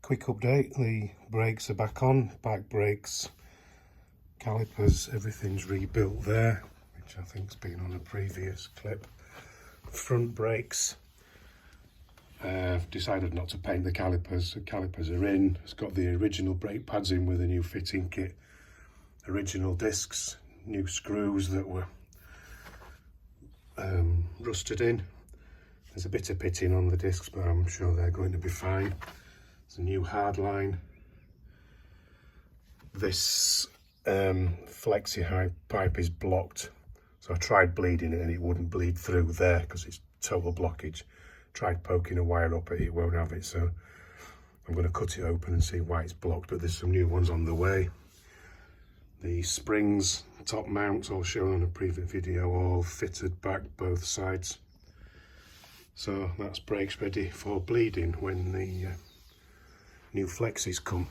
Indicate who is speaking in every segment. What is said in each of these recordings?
Speaker 1: quick update, the brakes are back on, bike brakes, calipers, everything's rebuilt there, which I think's been on a previous clip. Front brakes, I've decided not to paint the calipers. The calipers are in, it's got the original brake pads in with a new fitting kit, original discs, new screws that were rusted in. There's a bit of pitting on the discs, but I'm sure they're going to be fine. There's a new hard line. This flexi pipe is blocked, so I tried bleeding it and it wouldn't bleed through there because it's total blockage. Tried poking a wire up it won't have it, so I'm going to cut it open and see why it's blocked, but there's some new ones on the way. The springs, top mounts, all shown on a previous video, all fitted back both sides. So that's brakes ready for bleeding when the new flexis come.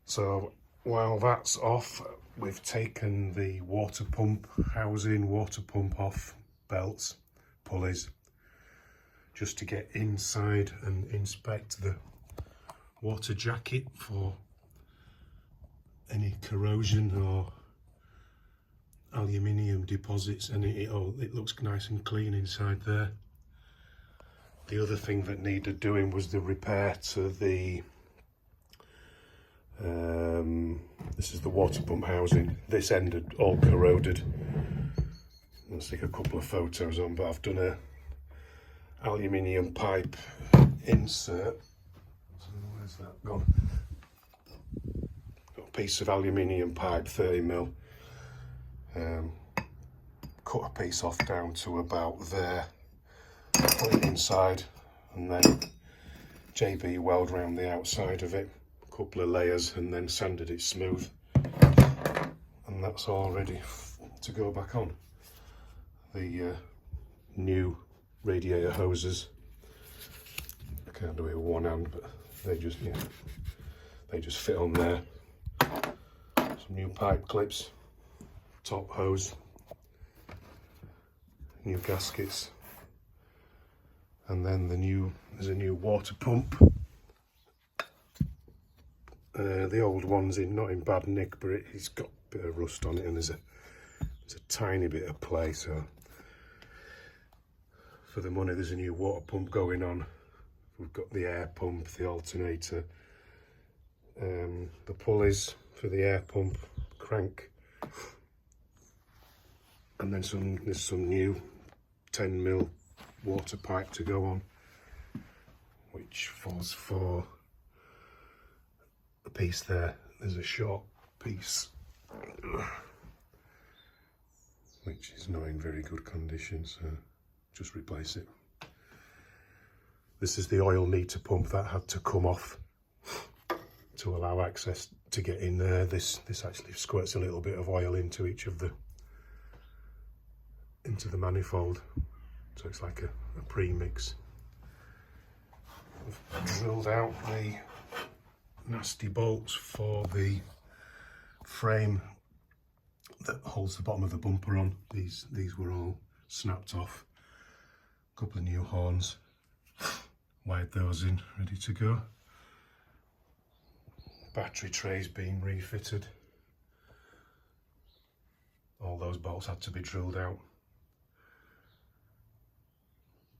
Speaker 1: So while that's off, we've taken the water pump housing, water pump off, belts, pulleys, just to get inside and inspect the water jacket for any corrosion or aluminium deposits, and it looks nice and clean inside there. The other thing that needed doing was the repair to the this is the water pump housing. This end had all corroded. I'll stick a couple of photos on, but I've done a aluminium pipe insert. So where's that gone? Got a piece of aluminium pipe, 30mm. Cut a piece off down to about there, put it inside, and then JB weld round the outside of it, a couple of layers, and then sanded it smooth, and that's all ready to go back on. The new radiator hoses, I can't do it with one hand, but they just fit on there. Some new pipe clips, top hose, new gaskets, and then there's a new water pump. The old one's not in bad nick, but it's got a bit of rust on it, and there's a tiny bit of play, so for the money there's a new water pump going on. We've got the air pump, the alternator, the pulleys for the air pump, crank, and then there's some new 10mm water pipe to go on, which was for a piece there. There's a short piece which is not in very good condition, so just replace it. This is the oil meter pump that had to come off to allow access to get in there. This actually squirts a little bit of oil into the manifold, so it's like a pre-mix. I've drilled out the nasty bolts for the frame that holds the bottom of the bumper on. These were all snapped off. A couple of new horns, wired those in, ready to go. Battery trays being refitted. All those bolts had to be drilled out.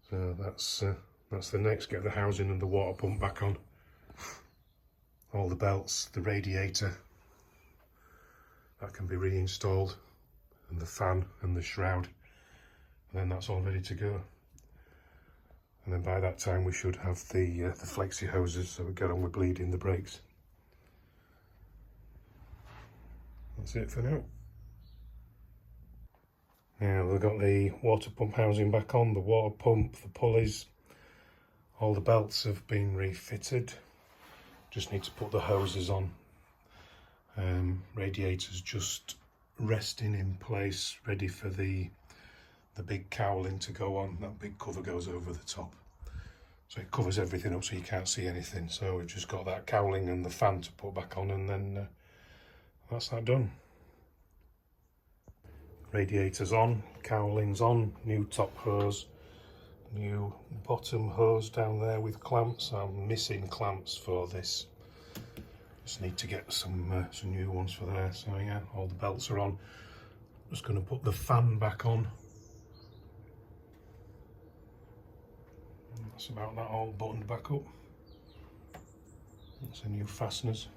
Speaker 1: So that's the next. Get the housing and the water pump back on. All the belts, the radiator, that can be reinstalled, and the fan and the shroud, and then that's all ready to go. And then by that time we should have the flexi hoses, so we get on with bleeding the brakes. That's it for now. Now we've got the water pump housing back on, the water pump, the pulleys, all the belts have been refitted. Just need to put the hoses on. Radiators just resting in place, ready for the big cowling to go on. That big cover goes over the top, so it covers everything up so you can't see anything. So we've just got that cowling and the fan to put back on, and then that's that done. Radiators on, cowlings on, new top hose, new bottom hose down there with clamps. I'm missing clamps for this. Just need to get some new ones for there. So yeah, all the belts are on. Just going to put the fan back on. And that's about that, all buttoned back up. That's the new fasteners.